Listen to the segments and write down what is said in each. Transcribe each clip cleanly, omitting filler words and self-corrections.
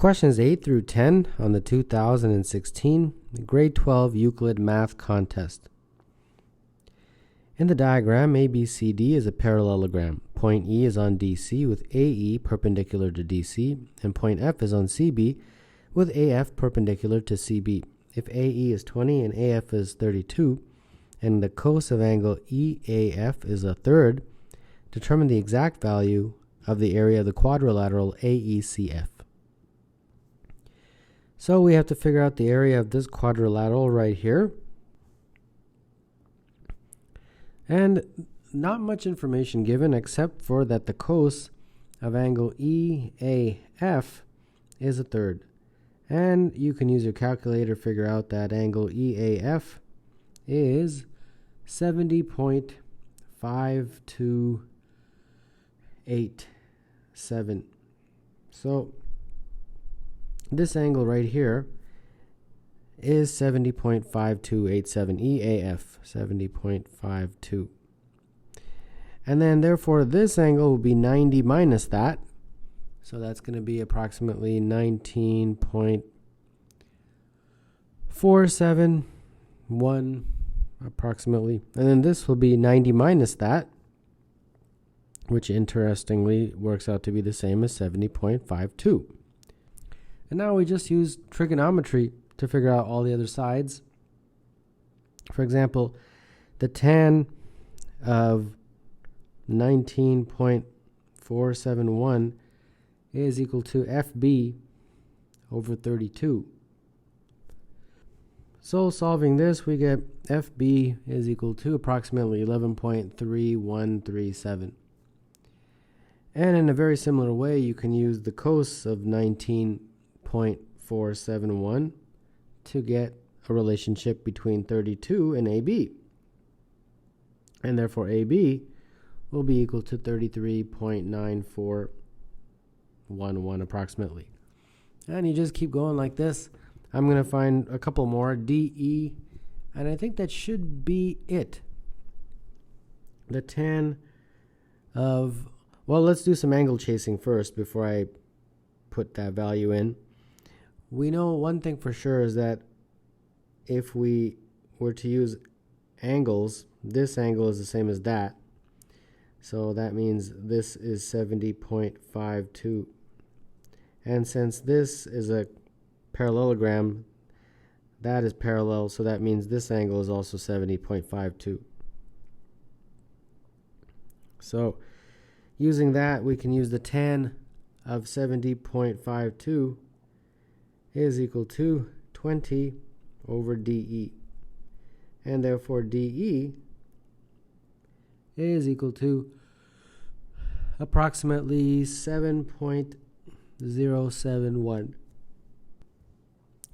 Questions 8 through 10 on the 2016 Grade 12 Euclid Math Contest. In the diagram, ABCD is a parallelogram. Point E is on DC with AE perpendicular to DC, and point F is on CB with AF perpendicular to CB. If AE is 20 and AF is 32, and the cos of angle EAF is a third, determine the exact value of the area of the quadrilateral AECF. So we have to figure out the area of this quadrilateral right here. And not much information given except for that the cos of angle EAF is a third. And you can use your calculator to figure out that angle EAF is 70.5287. So this angle right here is 70.5287 EAF, 70.52. And then therefore this angle will be 90 minus that. So that's going to be approximately 19.471 approximately. And then this will be 90 minus that, which interestingly works out to be the same as 70.52. And now we just use trigonometry to figure out all the other sides. For example, the tan of 19.471 is equal to FB over 32. So solving this, we get FB is equal to approximately 11.3137. And in a very similar way, you can use the cos of 19.471 to get a relationship between 32 and AB. And therefore AB will be equal to 33.9411 approximately. And you just keep going like this. I'm going to find a couple more, DE, and I think that should be it. The tan of, well, let's do some angle chasing first before I put that value in. We know one thing for sure is that if we were to use angles, this angle is the same as that. So that means this is 70.52. And since this is a parallelogram, that is parallel, so that means this angle is also 70.52. So using that, we can use the tan of 70.52 is equal to 20 over DE. And therefore DE is equal to approximately 7.071.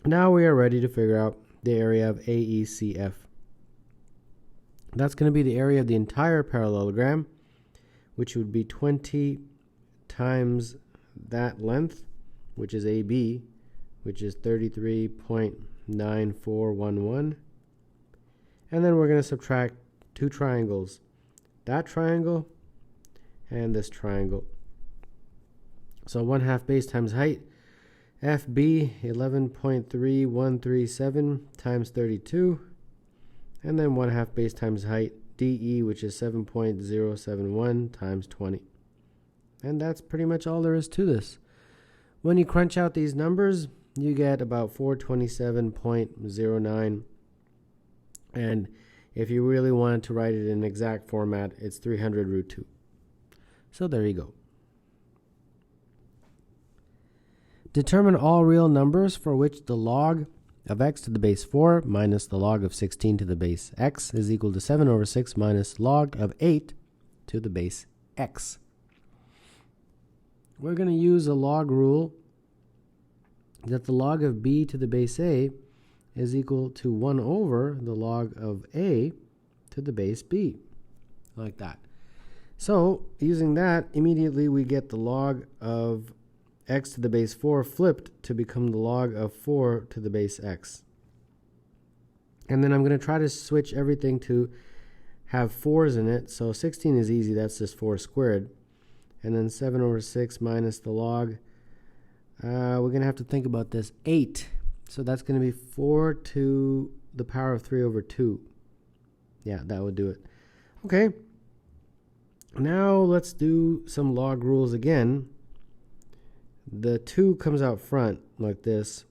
Now we are ready to figure out the area of AECF. That's going to be the area of the entire parallelogram, which would be 20 times that length, which is AB, which is 33.9411. And then we're going to subtract two triangles, that triangle and this triangle. So 1/2 base times height, FB 11.3137 times 32, and then 1/2 base times height, DE, which is 7.071 times 20. And that's pretty much all there is to this. When you crunch out these numbers, you get about 427.09. And if you really wanted to write it in exact format, it's 300 root 2. So there you go. Determine all real numbers for which the log of x to the base 4 minus the log of 16 to the base x is equal to 7 over 6 minus log of 8 to the base x. We're going to use a log rule that the log of b to the base a is equal to 1 over the log of a to the base b, like that. So using that, immediately we get the log of x to the base 4 flipped to become the log of 4 to the base x. And then I'm going to try to switch everything to have 4's in it. So 16 is easy, that's just 4 squared. And then 7 over 6 minus the log we're going to have to think about this. 8. So that's going to be 4 to the power of 3 over 2. Yeah, that would do it. Okay. Now let's do some log rules again. The 2 comes out front like this.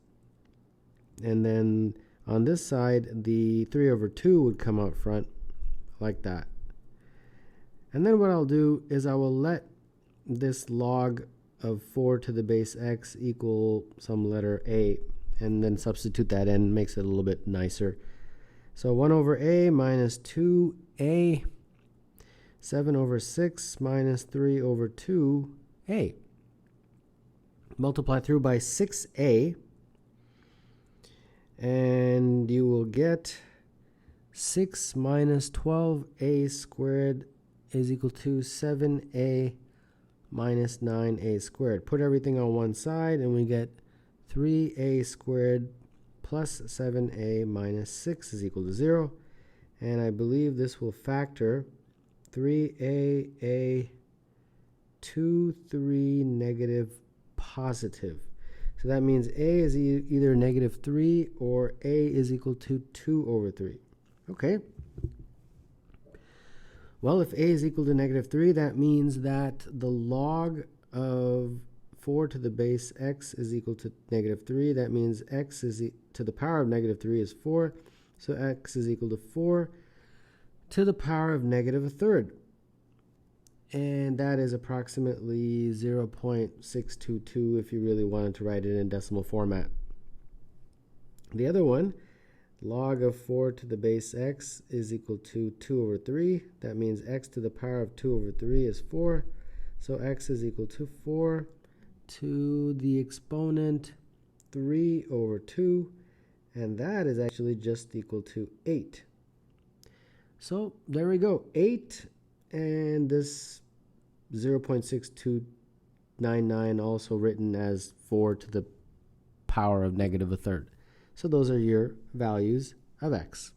And then on this side, the 3 over 2 would come out front like that. And then what I'll do is I will let this log of 4 to the base x equal some letter a, and then substitute that in, makes it a little bit nicer. So 1 over a minus 2a, 7 over 6 minus 3 over 2a. Multiply through by 6a, and you will get 6 minus 12a squared is equal to 7a minus 9a squared. Put everything on one side, and we get 3a squared plus 7a minus 6 is equal to 0. And I believe this will factor 3a, 2, 3, negative, positive. So that means a is either negative 3 or a is equal to 2 over 3. Okay. Well, if a is equal to negative 3, that means that the log of 4 to the base x is equal to negative 3. That means x is to the power of negative 3 is 4. So x is equal to 4 to the power of negative a third. And that is approximately 0.622 if you really wanted to write it in decimal format. The other one, log of 4 to the base x is equal to 2 over 3. That means x to the power of 2 over 3 is 4. So x is equal to 4 to the exponent 3 over 2. And that is actually just equal to 8. So there we go. 8, and this 0.6299 also written as 4 to the power of negative a third. So those are your values of x.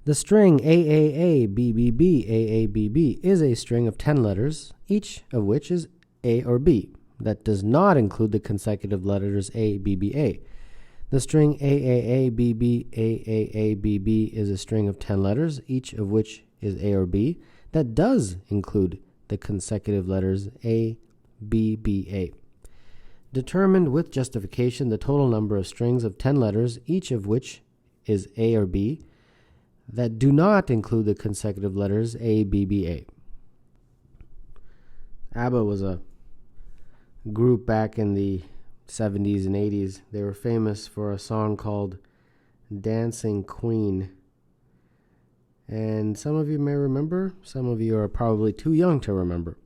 The string AAA, BBB, AABB is a string of 10 letters, each of which is A or B. That does not include the consecutive letters A, B, B, A. The string AAA, BB, AAA, BB is a string of 10 letters, each of which is A or B. That does include the consecutive letters A, B, B, A. Determined with justification the total number of strings of 10 letters, each of which is A or B, that do not include the consecutive letters A, B, B, A. ABBA was a group back in the 70s and 80s. They were famous for a song called Dancing Queen. And some of you may remember, some of you are probably too young to remember.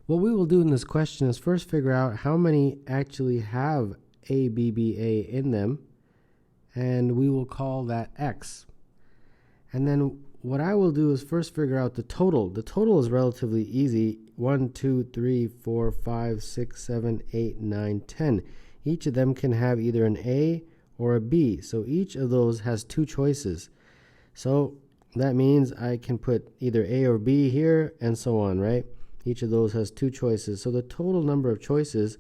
What we will do in this question is first figure out how many actually have A, B, B, A in them, and we will call that X. And then what I will do is first figure out the total. The total is relatively easy. 1, 2, 3, 4, 5, 6, 7, 8, 9, 10. Each of them can have either an A or a B. So each of those has two choices. So that means I can put either A or B here and so on, right? Each of those has two choices. So the total number of choices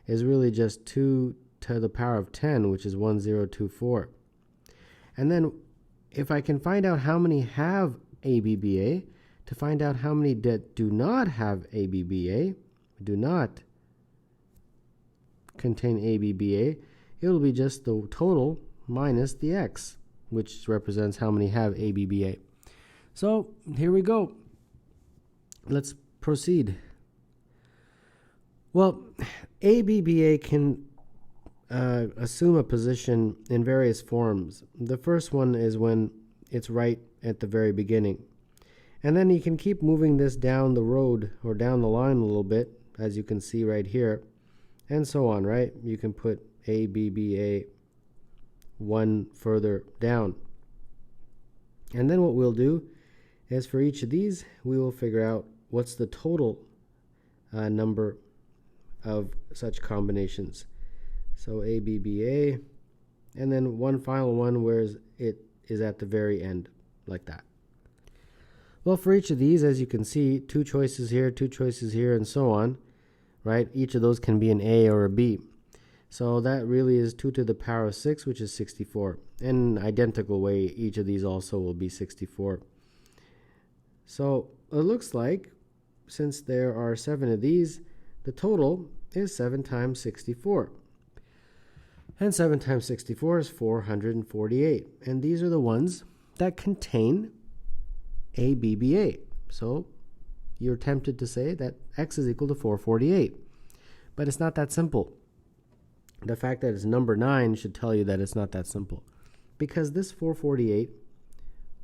is really just 2 to the power of 10, which is 1024. And then if I can find out how many have ABBA, to find out how many that do not have ABBA, do not contain ABBA, it will be just the total minus the X, which represents how many have ABBA. So here we go. Let's proceed. Well, ABBA can assume a position in various forms. The first one is when it's right at the very beginning. And then you can keep moving this down the road or down the line a little bit, as you can see right here, and so on, right? You can put ABBA one further down. And then what we'll do is for each of these, we will figure out what's the total number of such combinations. So ABBA, and then one final one where it is at the very end, like that. Well, for each of these, as you can see, 2 choices here, 2 choices here, and so on, right? Each of those can be an A or a B. So that really is 2 to the power of 6, which is 64. In an identical way, each of these also will be 64. So it looks like, since there are 7 of these, the total is 7 times 64. And 7 times 64 is 448. And these are the ones that contain ABBA. So you're tempted to say that x is equal to 448. But it's not that simple. The fact that it's number 9 should tell you that it's not that simple. Because this 448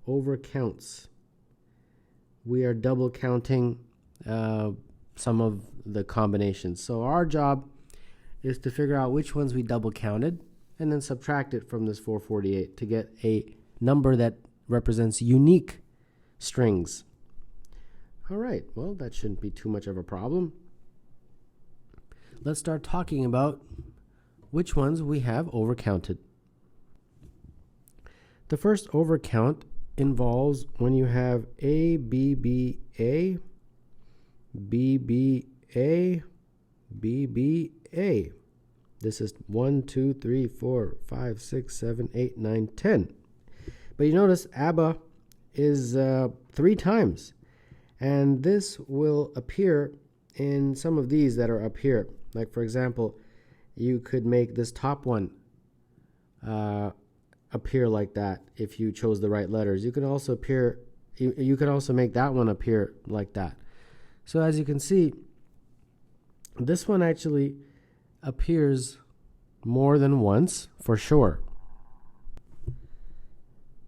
overcounts. We are double counting some of the combinations. So our job is to figure out which ones we double counted and then subtract it from this 448 to get a number that represents unique strings. All right, well, that shouldn't be too much of a problem. Let's start talking about which ones we have overcounted. The first overcount involves when you have ABBA, BBA, BBA. This is 1, 2, 3, 4, 5, 6, 7, 8, 9, 10. But you notice ABBA is 3 times. And this will appear in some of these that are up here. Like, for example, you could make this top one appear like that if you chose the right letters. You can also you can also make that one appear like that. So as you can see, this one actually appears more than once for sure.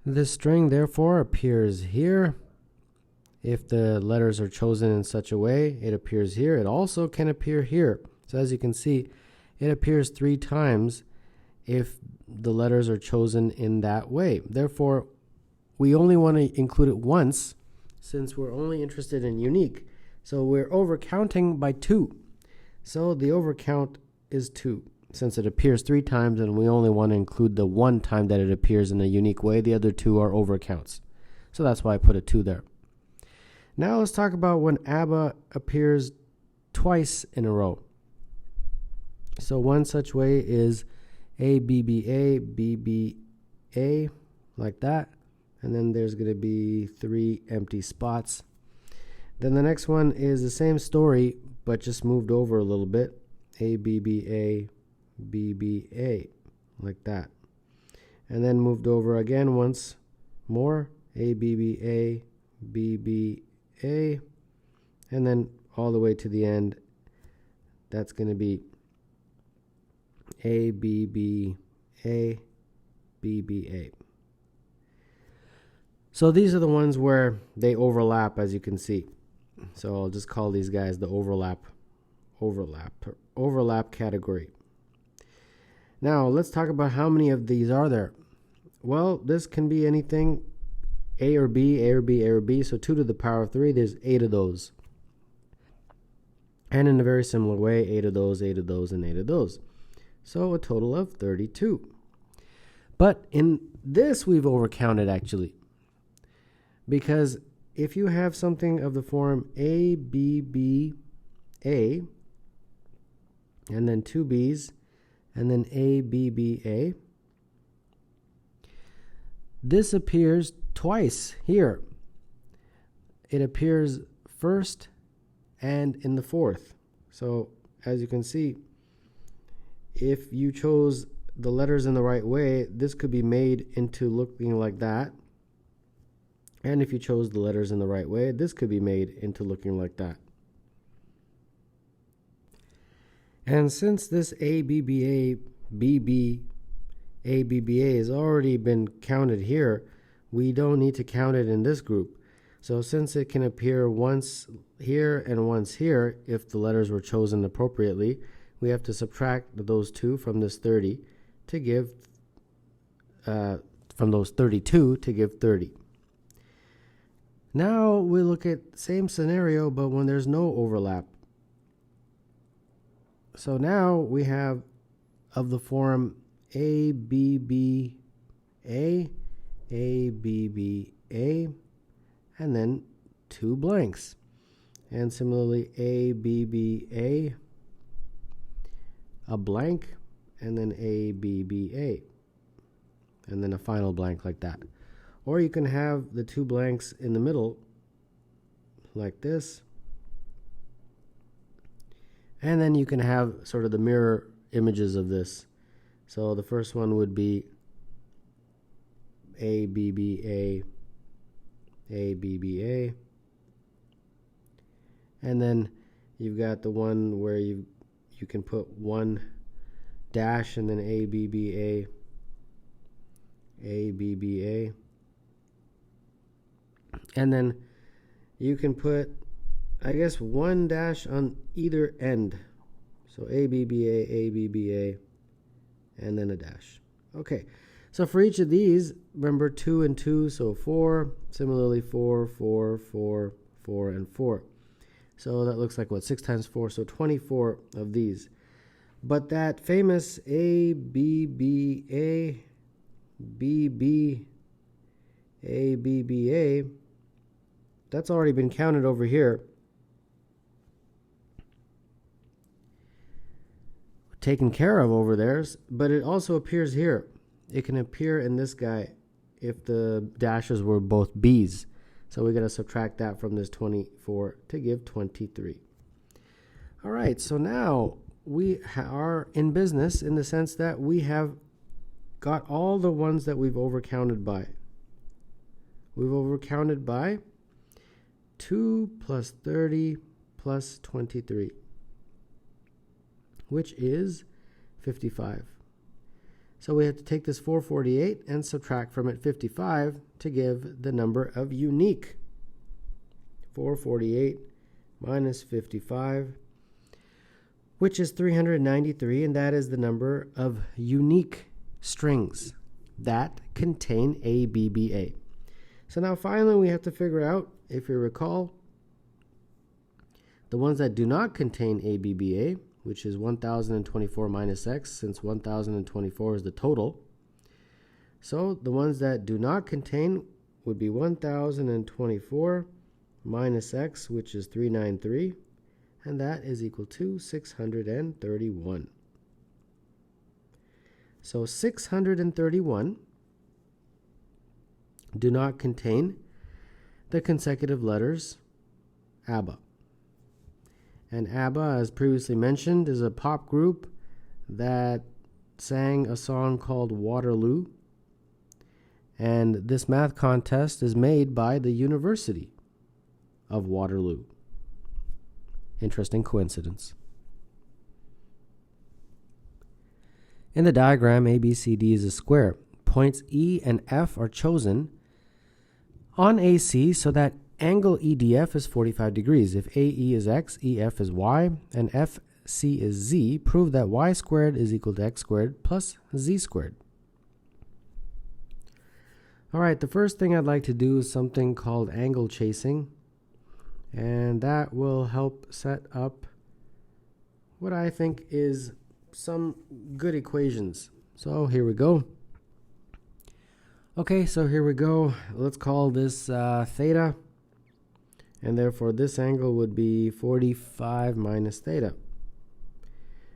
This string therefore appears here. If the letters are chosen in such a way, it appears here. It also can appear here. So as you can see, it appears 3 times if the letters are chosen in that way. Therefore, we only want to include it once since we're only interested in unique. So we're overcounting by 2. So the overcount is 2 since it appears 3 times and we only want to include the 1 time that it appears in a unique way. The other 2 are overcounts. So that's why I put a 2 there. Now let's talk about when ABBA appears twice in a row. So one such way is ABBA, BBA, like that. And then there's going to be 3 empty spots. Then the next one is the same story, but just moved over a little bit. ABBA, BBA, like that. And then moved over again once more. ABBA, BBA. And then all the way to the end, that's going to be ABBA, BBA. So these are the ones where they overlap, as you can see. So I'll just call these guys the overlap category. Now let's talk about how many of these are there. Well, this can be anything, A or B, A or B, A or B. So 2 to the power of 3, there's 8 of those. And in a very similar way, 8 of those, 8 of those, and 8 of those. So a total of 32. But in this, we've overcounted actually. Because if you have something of the form ABBA, and then 2 B's, and then ABBA, this appears twice here. It appears first and in the fourth. So as you can see, if you chose the letters in the right way, this could be made into looking like that. And if you chose the letters in the right way, this could be made into looking like that. And since this ABBA, ABBA has already been counted here, we don't need to count it in this group. So since it can appear once here and once here, if the letters were chosen appropriately, we have to subtract those 2 from this 30 to give, from those 32 to give 30. Now we look at the same scenario, but when there's no overlap. So now we have of the form ABBA, ABBA, and then two blanks. And similarly, A, B, B, A, a blank, and then A, B, B, A. And then a final blank like that. Or you can have the two blanks in the middle like this. And then you can have sort of the mirror images of this. So the first one would be A, B, B, A, B, B, A. And then you've got the one where you can put one dash and then A, B, B, A, B, B, A. And then you can put, I guess, one dash on either end. So A, B, B, A, B, B, A, and then a dash. Okay, so for each of these, remember 2 and 2, so 4. Similarly, 4, 4, 4, 4, and 4. So that looks like, what, 6 times 4, so 24 of these. But that famous A, B, B, A, B, B, A, B, B, A, that's already been counted over here. Taken care of over there, but it also appears here. It can appear in this guy if the dashes were both B's. So we got to subtract that from this 24 to give 23. All right, so now we are in business in the sense that we have got all the ones that we've overcounted by. We've overcounted by 2 plus 30 plus 23, which is 55. So we have to take this 448 and subtract from it 55 to give the number of unique. 448 minus 55, which is 393, and that is the number of unique strings that contain ABBA. So now finally we have to figure out, if you recall, the ones that do not contain ABBA, which is 1024 minus x, since 1024 is the total. So the ones that do not contain would be 1024 minus x, which is 393, and that is equal to 631. So 631 do not contain the consecutive letters ABBA. And ABBA, as previously mentioned, is a pop group that sang a song called Waterloo. And this math contest is made by the University of Waterloo. Interesting coincidence. In the diagram, ABCD is a square. Points E and F are chosen on AC so that angle EDF is 45 degrees. If AE is x, EF is y, and FC is z, prove that y squared is equal to x squared plus z squared. All right, the first thing I'd like to do is something called angle chasing, and that will help set up what I think is some good equations. So here we go. Okay, so here we go. Let's call this theta. And therefore, this angle would be 45 minus theta.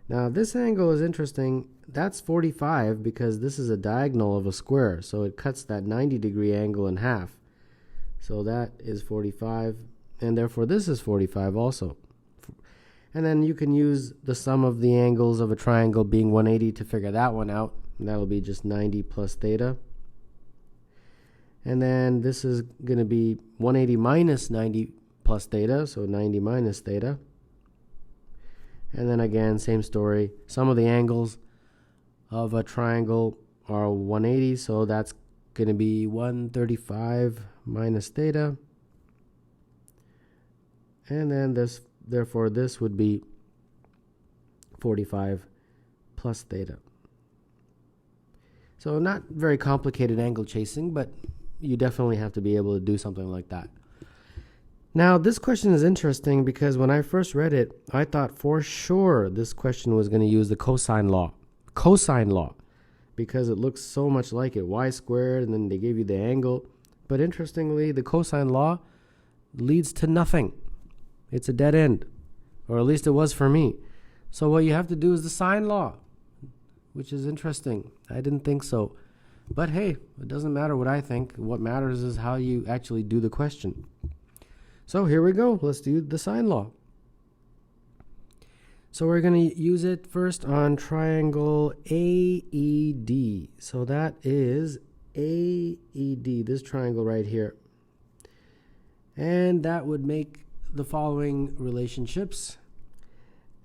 Now, this angle is interesting. That's 45 because this is a diagonal of a square. So it cuts that 90-degree angle in half. So that is 45. And therefore, this is 45 also. And then you can use the sum of the angles of a triangle being 180 to figure that one out. And that will be just 90 plus theta. And then this is going to be 180 minus 90 plus theta, so 90 minus theta. And then again, same story. Sum of the angles of a triangle are 180, so that's going to be 135 minus theta. And then this, therefore, this would be 45 plus theta. So not very complicated angle chasing, but you definitely have to be able to do something like that. Now, this question is interesting because when I first read it, I thought for sure this question was going to use the cosine law. Cosine law, because it looks so much like it. Y squared, and then they gave you the angle. But interestingly, the cosine law leads to nothing. It's a dead end, or at least it was for me. So what you have to do is the sine law, which is interesting. I didn't think so. But hey, it doesn't matter what I think. What matters is how you actually do the question. So here we go. Let's do the sine law. So we're going to use it first on triangle AED. So that is AED, this triangle right here. And that would make the following relationships.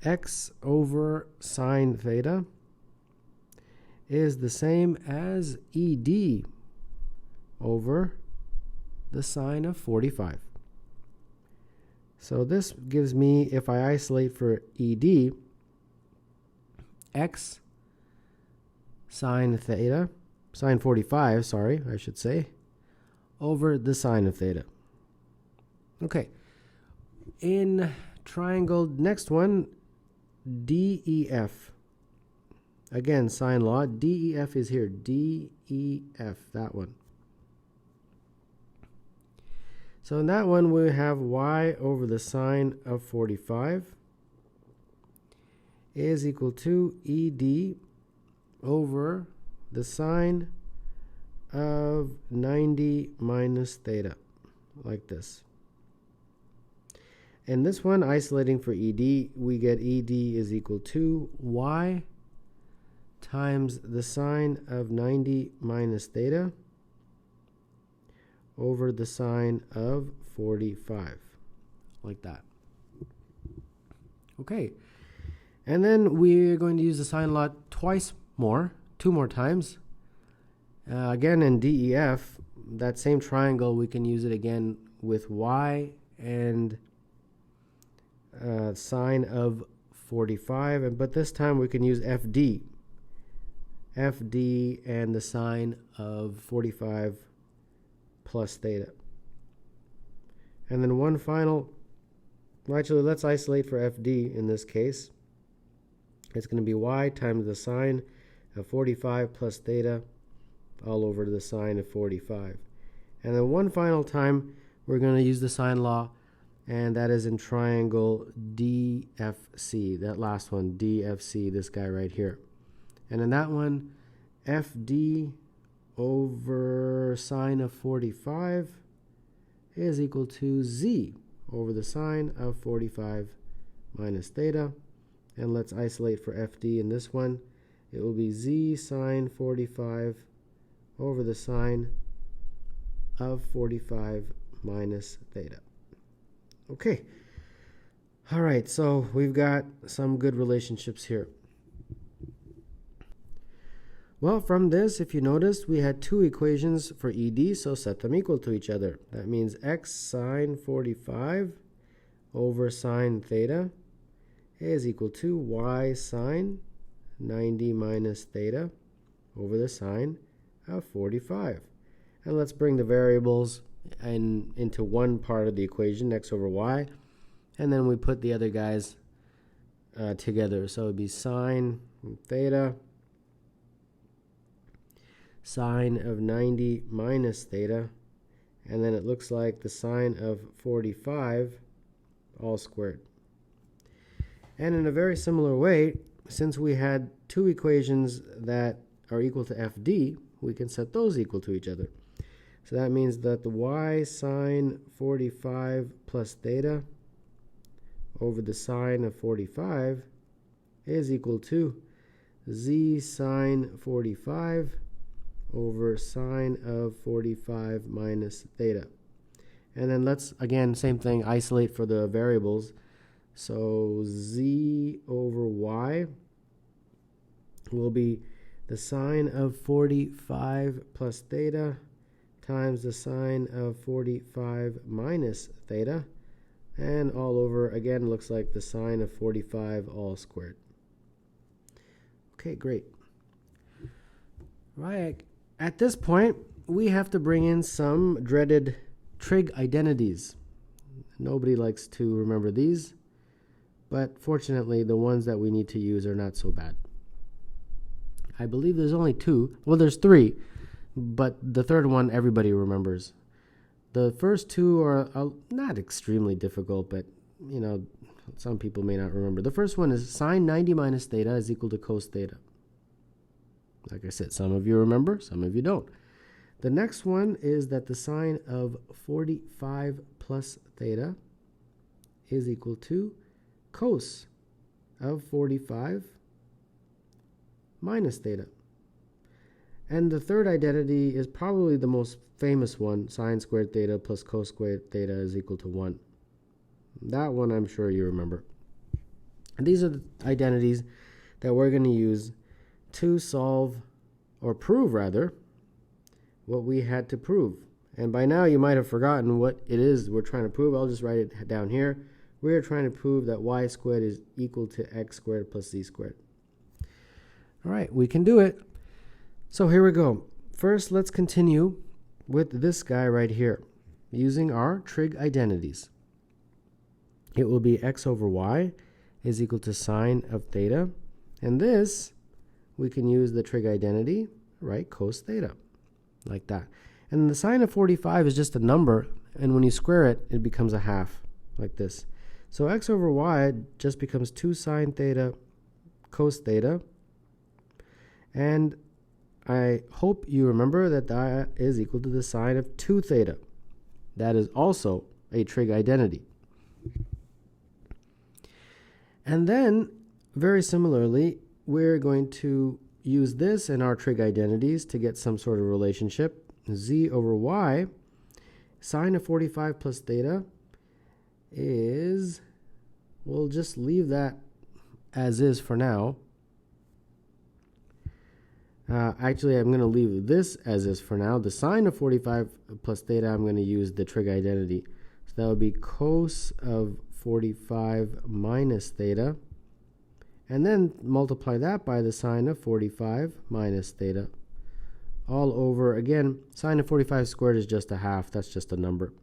X over sine theta is the same as ED over the sine of 45. So this gives me, if I isolate for ED, X sine theta, sine 45, sorry, I should say, over the sine of theta. Okay. In triangle, next one, DEF. Again, sine law. DEF is here. DEF, that one. So in that one, we have y over the sine of 45 is equal to ED over the sine of 90 minus theta, like this. And this one, isolating for ED, we get ED is equal to y times the sine of 90 minus theta over the sine of 45, like that. Okay, and then we're going to use the sine law two more times. Again, in DEF, that same triangle, we can use it again with y and sine of 45, but this time we can use FD and the sine of 45 plus theta. And then one final, well, actually, let's isolate for FD in this case. It's going to be y times the sine of 45 plus theta all over the sine of 45. And then one final time, we're going to use the sine law, and that is in triangle DFC, that last one, DFC, this guy right here. And in that one, FD over sine of 45 is equal to Z over the sine of 45 minus theta. And let's isolate for FD in this one. It will be Z sine 45 over the sine of 45 minus theta. Okay. All right, so we've got some good relationships here. Well, from this, if you noticed, we had two equations for ED, so set them equal to each other. That means x sine 45 over sine theta is equal to y sine 90 minus theta over the sine of 45. And let's bring the variables into one part of the equation, x over y, and then we put the other guys together. So it would be sine theta, sine of 90 minus theta, and then it looks like the sine of 45 all squared. And in a very similar way, since we had two equations that are equal to FD, we can set those equal to each other. So that means that the y sine 45 plus theta over the sine of 45 is equal to z sine 45 over sine of 45 minus theta. And then let's, again, same thing, isolate for the variables. So z over y will be the sine of 45 plus theta times the sine of 45 minus theta, and all over, again, looks like the sine of 45 all squared. Okay, great. Right, at this point, we have to bring in some dreaded trig identities. Nobody likes to remember these, but fortunately, the ones that we need to use are not so bad. I believe there's only two. Well, there's three, but the third one everybody remembers. The first two are not extremely difficult, but you know, some people may not remember. The first one is sine 90 minus theta is equal to cos theta. Like I said, some of you remember, some of you don't. The next one is that the sine of 45 plus theta is equal to cos of 45 minus theta. And the third identity is probably the most famous one. Sine squared theta plus cos squared theta is equal to 1. That one I'm sure you remember. And these are the identities that we're going to use to solve, or prove rather, what we had to prove. And by now you might have forgotten what it is we're trying to prove. I'll just write it down here. We're trying to prove that y squared is equal to x squared plus z squared. All right, we can do it. So here we go. First, let's continue with this guy right here, using our trig identities. It will be x over y is equal to sine of theta. And this, we can use the trig identity, right, cos theta, like that. And the sine of 45 is just a number, and when you square it, it becomes a half, like this. So x over y just becomes 2 sine theta cos theta. And I hope you remember that that is equal to the sine of 2 theta. That is also a trig identity. And then, very similarly, we're going to use this in our trig identities to get some sort of relationship. Z over y, sine of 45 plus theta is, we'll just leave that as is for now. Actually, I'm going to leave this as is for now. The sine of 45 plus theta, I'm going to use the trig identity. So that would be cos of 45 minus theta. And then multiply that by the sine of 45 minus theta. All over, again, sine of 45 squared is just a half. That's just a number.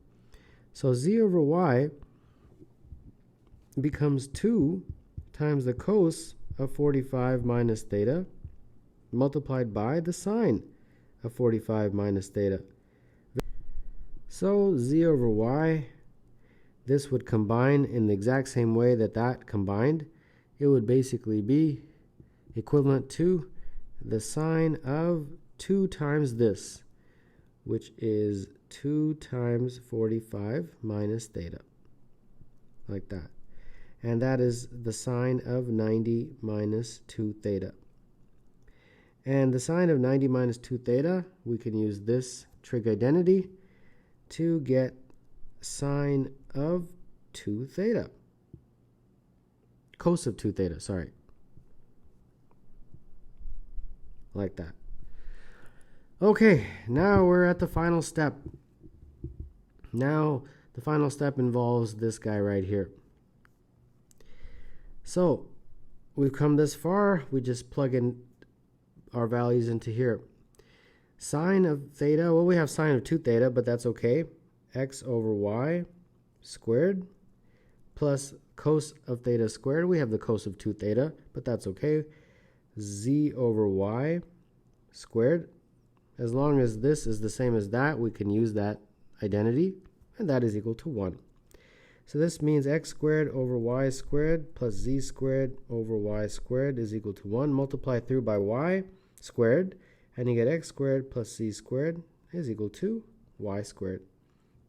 So z over y becomes 2 times the cos of 45 minus theta multiplied by the sine of 45 minus theta. So z over y, this would combine in the exact same way that that combined. It would basically be equivalent to the sine of 2 times this, which is 2 times 45 minus theta, like that. And that is the sine of 90 minus 2 theta. And the sine of 90 minus 2 theta, we can use this trig identity to get sine of 2 theta. Cos of 2 theta, sorry. Like that. Okay, now we're at the final step. Now the final step involves this guy right here. So we've come this far, we just plug in our values into here. Sine of theta, well, we have sine of 2 theta, but that's okay. X over y squared plus cos of theta squared. We have the cos of 2 theta, but that's okay. Z over y squared. As long as this is the same as that, we can use that identity, and that is equal to 1. So this means x squared over y squared plus z squared over y squared is equal to 1. Multiply through by y squared, and you get x squared plus z squared is equal to y squared.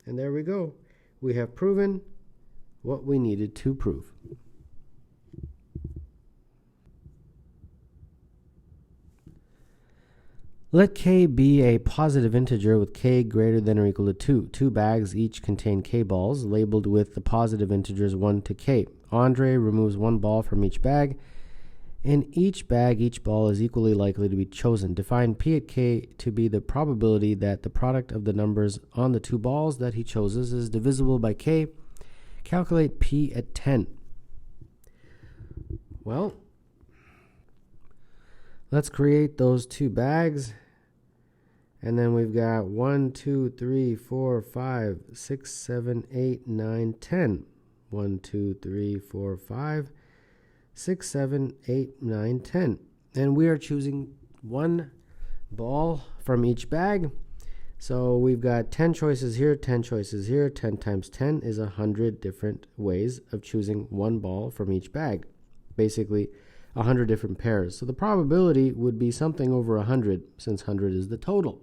And there we go. We have proven what we needed to prove. Let k be a positive integer with k greater than or equal to 2. 2 bags each contain k balls labeled with the positive integers 1 to k. Andre removes 1 ball from each bag. In each bag, each ball is equally likely to be chosen. Define p at k to be the probability that the product of the numbers on the 2 balls that he chooses is divisible by k. Calculate p at 10. Well, let's create those 2 bags. And then we've got 1, 2, 3, 4, 5, 6, 7, 8, 9, 10. 1, 2, 3, 4, 5, 6, 7, 8, 9, 10. And we are choosing 1 ball from each bag. So we've got 10 choices here, 10 choices here. 10 times 10 is 100 different ways of choosing one ball from each bag. Basically, 100 different pairs. So the probability would be something over 100, since 100 is the total.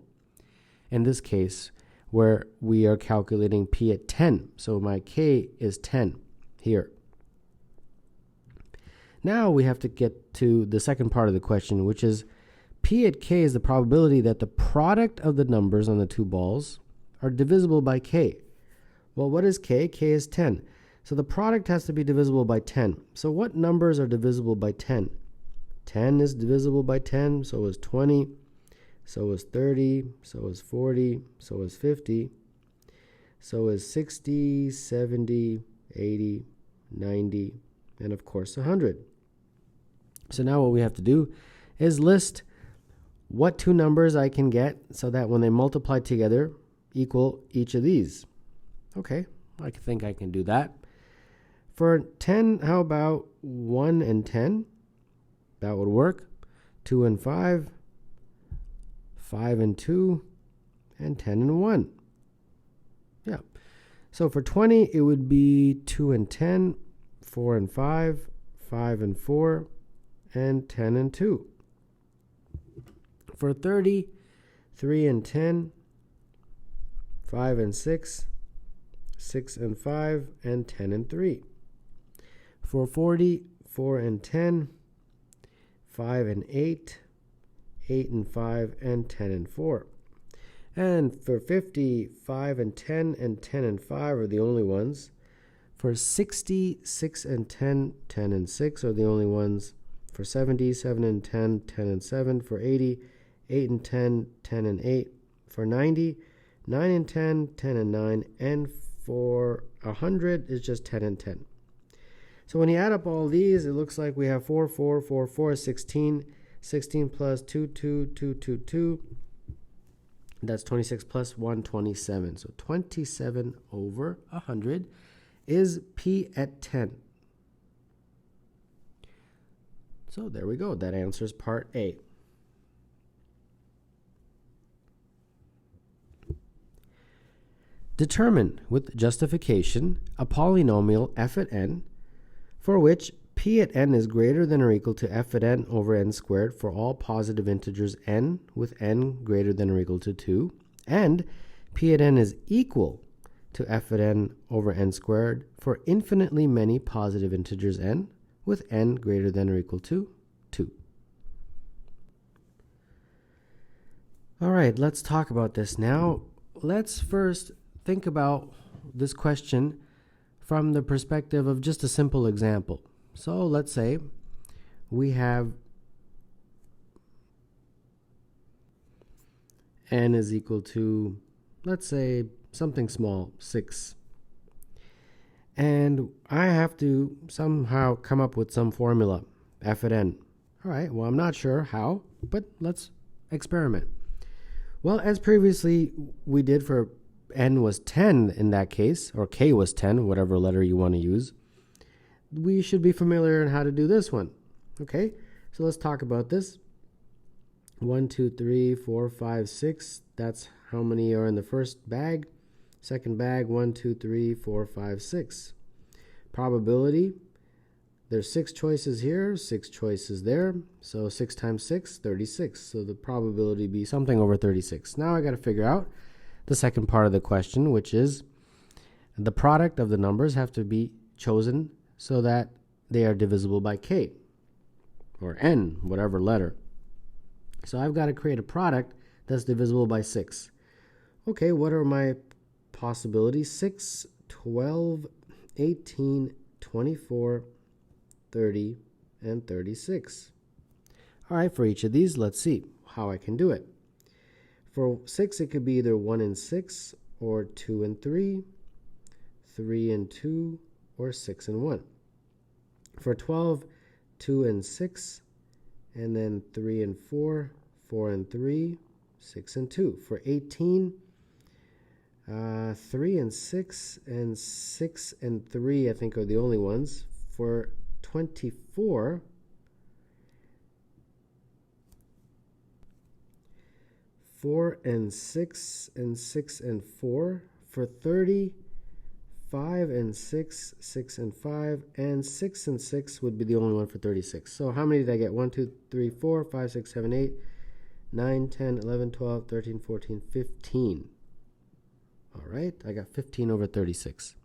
In this case, where we are calculating P at 10. So my K is 10 here. Now we have to get to the second part of the question, which is P at K is the probability that the product of the numbers on the two balls are divisible by K. Well, what is K? K is 10. So the product has to be divisible by 10. So what numbers are divisible by 10? 10 is divisible by 10, so is 20, so is 30, so is 40, so is 50, so is 60, 70, 80, 90, and of course 100. So now what we have to do is list what two numbers I can get so that when they multiply together equal each of these. Okay, I think I can do that. For 10, how about 1 and 10? That would work. 2 and 5, 5 and 2, and 10 and 1. Yeah. So for 20, it would be 2 and 10, 4 and 5, 5 and 4, and 10 and 2. For 30, 3 and 10, 5 and 6, 6 and 5, and 10 and 3. For 40, 4 and 10, 5 and 8, 8 and 5, and 10 and 4. And for 50, 5 and 10, and 10 and 5 are the only ones. For 60, 6 and 10, 10 and 6 are the only ones. For 70, 7 and 10, 10 and 7. For 80, 8 and 10, 10 and 8. For 90, 9 and 10, 10 and 9. And for 100 is just 10 and 10. So when you add up all these, it looks like we have 4, 4, 4, 4 is 16. 16 plus 2, 2, 2, 2, 2. That's 26 plus 1, 27. So 27 over 100 is P at 10. So there we go. That answers part A. Determine with justification a polynomial f at n for which P at n is greater than or equal to f at n over n squared for all positive integers n with n greater than or equal to 2, and P at n is equal to f at n over n squared for infinitely many positive integers n with n greater than or equal to 2. All right, let's talk about this now. Let's first think about this question from the perspective of just a simple example. So let's say we have n is equal to, let's say, something small, 6. And I have to somehow come up with some formula, f at n. All right, well, I'm not sure how, but let's experiment. Well, as previously we did for n was 10 in that case, or k was 10, whatever letter you want to use, we should be familiar in how to do this one. Okay, so let's talk about this. 1, 2, 3, 4, 5, 6. That's how many are in the first bag. Second bag, 1, 2, 3, 4, 5, 6. Probability, there's 6 choices here, 6 choices there. So 6 times 6, 36. So the probability would be something over 36. Now I got to figure out the second part of the question, which is the product of the numbers have to be chosen so that they are divisible by k, or n, whatever letter. So I've got to create a product that's divisible by 6. Okay, what are my possibilities? 6, 12, 18, 24, 30, and 36. All right, for each of these, let's see how I can do it. For 6, it could be either 1 and 6, or 2 and 3, 3 and 2, or 6 and 1. For 12, 2 and 6, and then 3 and 4, 4 and 3, 6 and 2. For 18, 3 and 6, and 6 and 3, I think, are the only ones. For 24, 4 4 and 6 and 6 and 4. For 30, 5 and 6, 6 and 5, and 6 and 6 would be the only one for 36. So how many did I get? 1, 2, 3, 4, 5, 6, 7, 8, 9, 10, 11, 12, 13, 14, 15. All right, I got 15 over 36.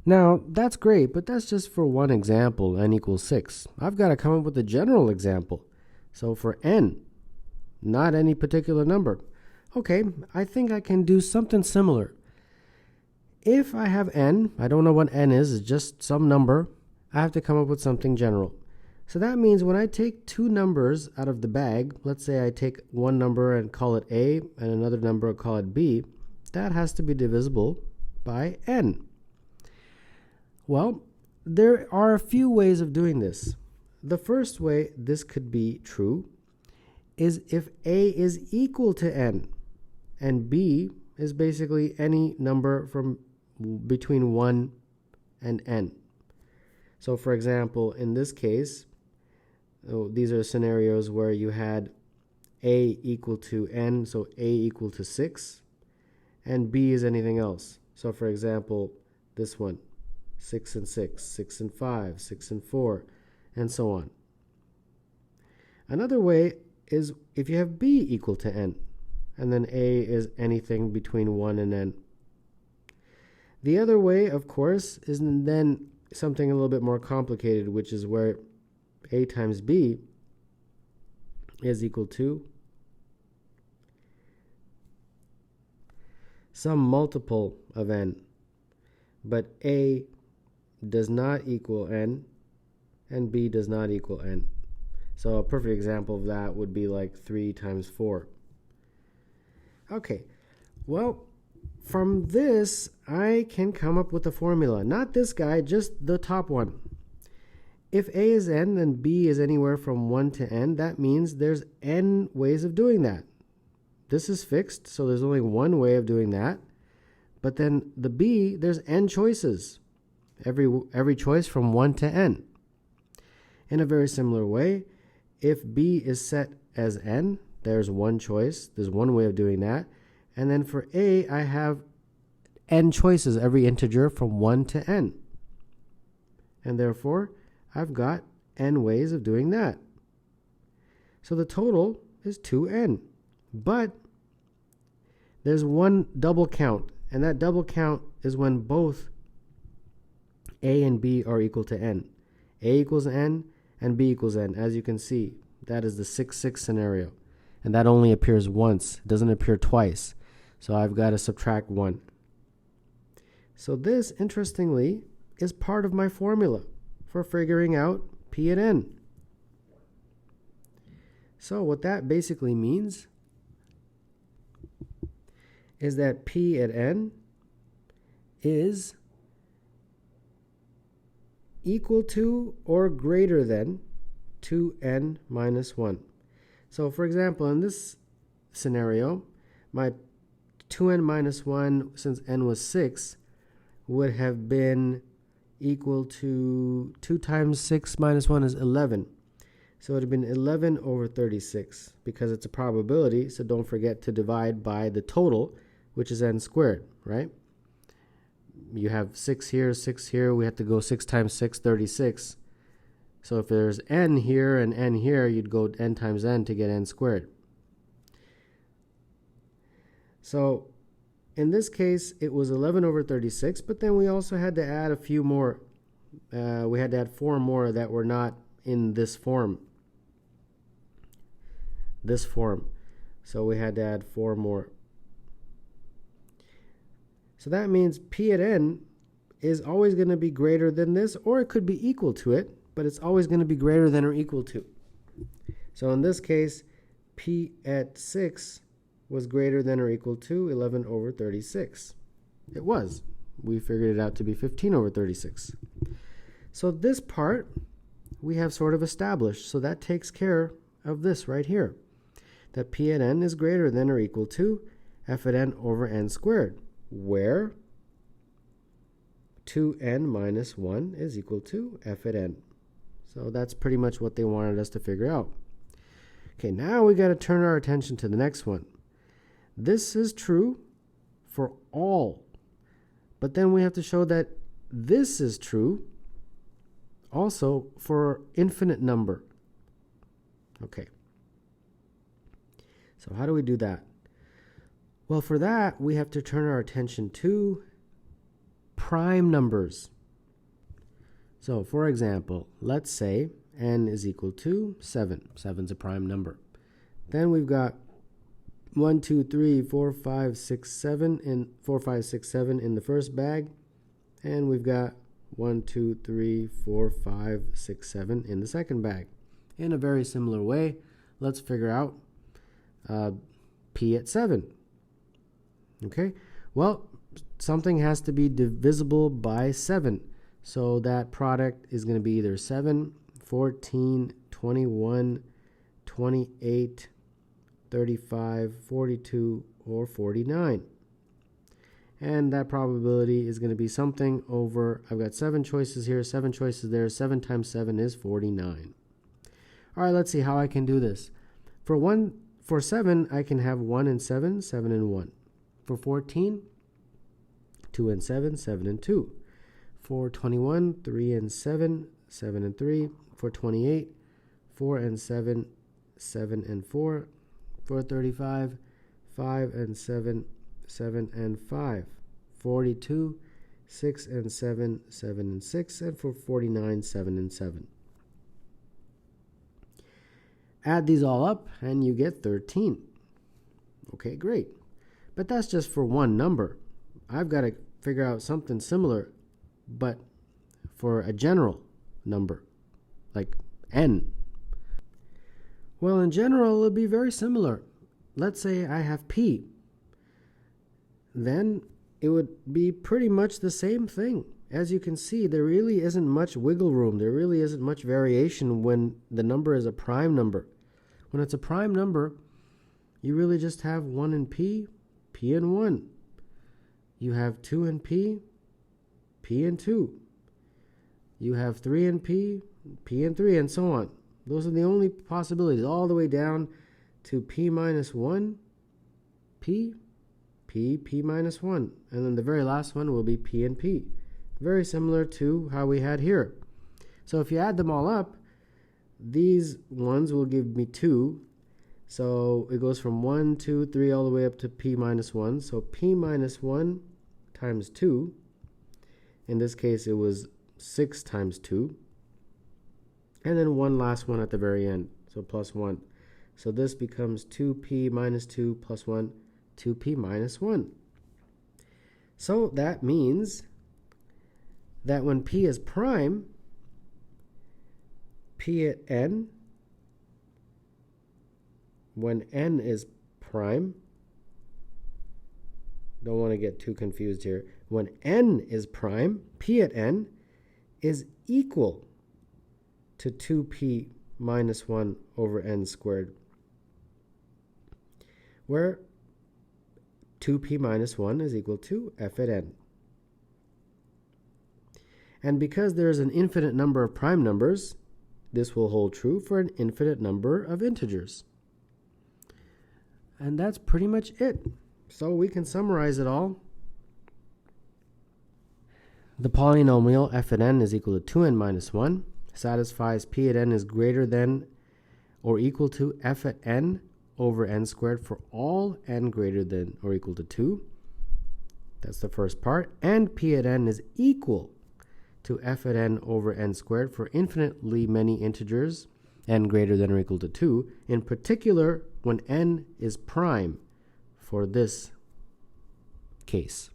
Now, that's great, but that's just for one example, n equals 6. I've got to come up with a general example. So for n, not any particular number. Okay, I think I can do something similar. If I have n, I don't know what n is, it's just some number, I have to come up with something general. So that means when I take two numbers out of the bag, let's say I take one number and call it a, and another number and call it b, that has to be divisible by n. Well, there are a few ways of doing this. The first way this could be true is if a is equal to n, and b is basically any number from between 1 and n. So for example, in this case, these are scenarios where you had a equal to n, so a equal to 6, and b is anything else. So for example, this one, 6 and 6, 6 and 5, 6 and 4, and so on. Another way is if you have b equal to n, and then a is anything between 1 and n. The other way, of course, is then something a little bit more complicated, which is where a times b is equal to some multiple of n, but a does not equal n and b does not equal n. So a perfect example of that would be like 3 times 4. Okay, well, from this I can come up with a formula. Not this guy, just the top one. If a is n, then b is anywhere from 1 to n. That means there's n ways of doing that. This is fixed, so there's only one way of doing that. But then the b, there's n choices. Every choice from 1 to n. In a very similar way, if b is set as n, there's one choice. There's one way of doing that. And then for a, I have n choices, every integer from 1 to n. And therefore, I've got n ways of doing that. So the total is 2n. But there's one double count, and that double count is when both a and b are equal to n. A equals n and b equals n. As you can see, that is the 6-6 scenario. And that only appears once. It doesn't appear twice. So I've got to subtract 1. So this, interestingly, is part of my formula for figuring out p at n. So what that basically means is that p at n is equal to or greater than 2n minus 1. So for example, in this scenario, my 2n minus 1, since n was 6, would have been equal to 2 times 6 minus 1 is 11. So it would have been 11 over 36 because it's a probability, so don't forget to divide by the total, which is n squared, right? You have 6 here, we have to go 6 times 6, 36. So if there's n here and n here, you'd go n times n to get n squared. So in this case, it was 11 over 36, but then we also had to add a few more. We had to add 4 more that were not in this form. So we had to add 4 more. So that means p at n is always going to be greater than this, or it could be equal to it, but it's always going to be greater than or equal to. So in this case, p at 6 was greater than or equal to 11 over 36. It was. We figured it out to be 15 over 36. So this part we have sort of established. So that takes care of this right here. That p at n is greater than or equal to f at n over n squared, where 2n minus 1 is equal to f at n. So that's pretty much what they wanted us to figure out. Okay, now we got to turn our attention to the next one. This is true for all, but then we have to show that this is true also for infinite number. Okay. So how do we do that? Well, for that, we have to turn our attention to prime numbers. So, for example, let's say n is equal to 7. 7's a prime number. Then we've got 1, 2, 3, 4, 5, 6, 7 in 4, 5, 6, 7 in the first bag, and we've got 1, 2, 3, 4, 5, 6, 7 in the second bag. In a very similar way, let's figure out p at 7. Okay, well, something has to be divisible by 7. So that product is going to be either 7, 14, 21, 28, 35, 42, or 49. And that probability is going to be something over, I've got 7 choices here, 7 choices there. 7 times 7 is 49. All right, let's see how I can do this. For 7, I can have 1 and 7, 7 and 1. For 14, 2 and 7, 7 and 2. For 21, 3 and 7, 7 and 3. For 28, 4 and 7, 7 and 4. For 35, 5 and 7, 7 and 5. 42, 6 and 7, 7 and 6. And for 49, 7 and 7. Add these all up and you get 13. Okay, great. But that's just for one number. I've got to figure out something similar, but for a general number, like n. Well, in general, it'll be very similar. Let's say I have p. Then it would be pretty much the same thing. As you can see, there really isn't much wiggle room. There really isn't much variation when the number is a prime number. When it's a prime number, you really just have 1 in p, p and 1. You have 2 in p, p and 2. You have 3 in p, p and 3, and so on. Those are the only possibilities, all the way down to p minus 1, p, p, p minus 1. And then the very last one will be p and p. Very similar to how we had here. So if you add them all up, these ones will give me 2. So it goes from 1, 2, 3 all the way up to p minus 1. So p minus 1 times 2. In this case, it was 6 times 2. And then one last one at the very end, so plus 1. So this becomes 2p minus 2 plus 1, 2p minus 1. So that means that when p is prime, p at n, when n is prime, don't want to get too confused here, when n is prime, p at n is equal to 2p minus 1 over n squared, where 2p minus 1 is equal to f at n. And because there is an infinite number of prime numbers, this will hold true for an infinite number of integers. And that's pretty much it. So we can summarize it all. The polynomial f at n is equal to 2n minus 1 satisfies p at n is greater than or equal to f at n over n squared for all n greater than or equal to 2. That's the first part. And p at n is equal to f at n over n squared for infinitely many integers n greater than or equal to 2, in particular when n is prime for this case.